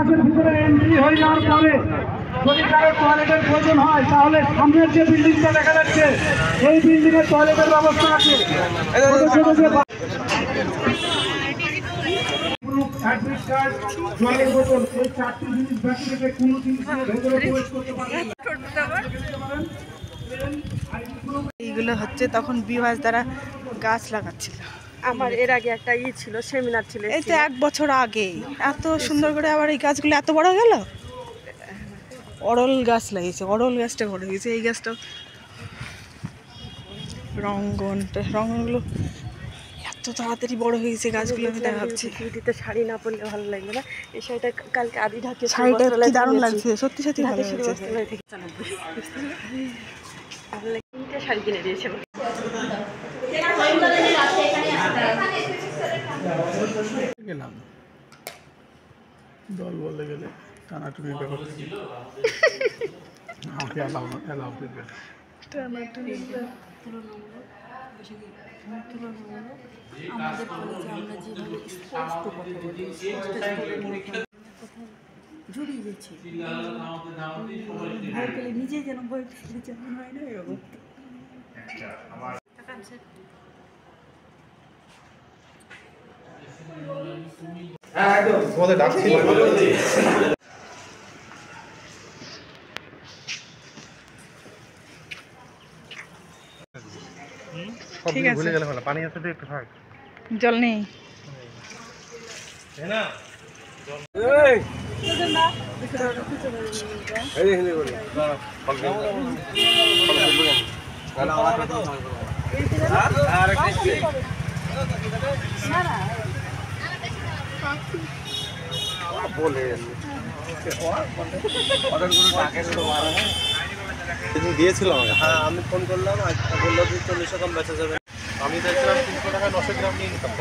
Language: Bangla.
ক্যাম্পাসের ভিতরে এন্ট্রি হয়ে যাওয়ার পরে যদি কারো টয়লেটের প্রয়োজন হয় তাহলে সামনের যে বিল্ডিংটা দেখা যাচ্ছে এই বিল্ডিং এর টয়লেটের ব্যবস্থা আছে। অ্যাডমিট কার্ড, জলের বোতল, এই চারটি জিনিস বাকি রেখে কোনো জিনিস ভেতরে প্রবেশ করতে পারবেন না। এইগুলো হচ্ছে তখন বিভাস দ্বারা গাছ লাগাচ্ছিল। আমার এর আগে একটা ছিল, সেমিনার ছিল, এই তো 1 বছর আগে। এত সুন্দর করে আবার এই গাছগুলো এত বড় গেল। অরল গাছ লাগিয়েছে, অরল গাছটা বড় হয়েছে। এই গাছটা রঙ্গনগুলো এত তাড়াতাড়ি বড় হয়েছে গাছগুলো। আমি তাই ভাবছি ছুটিতে শাড়ি না পরলে ভালো লাগবে না। এই শাড়িটা কালকে আদি ঢাকে, শাড়িটা কি দারুণ লাগছে, সত্যি সত্যি ভালো লাগছে। শাড়ি কিনে দিয়েছে গেলাম দল বলতে গেলে টানাটুনি ব্যাপার আমাকে অ্যালাউ করবে। আমাদের কলেজে আমরা যেভাবে স্পষ্ট কথা বলি, জড়িয়ে যাচ্ছি, ভয় পেলে নিজে যেন ভয় পেলে যেমন হয় না এরকম। তোমাদের ডাকছি। ঠিক আছে, ভুলে গেলে ভালো। পানি আছে তো একটু থাক, জল নেই। দিয়েছিল আমাকে। হ্যাঁ, আমি ফোন করলাম, বললো যে 40 কম বেচা যাবে। আমি দেখলাম 300 টাকা 900 গ্রাম নিয়ে নিতাম।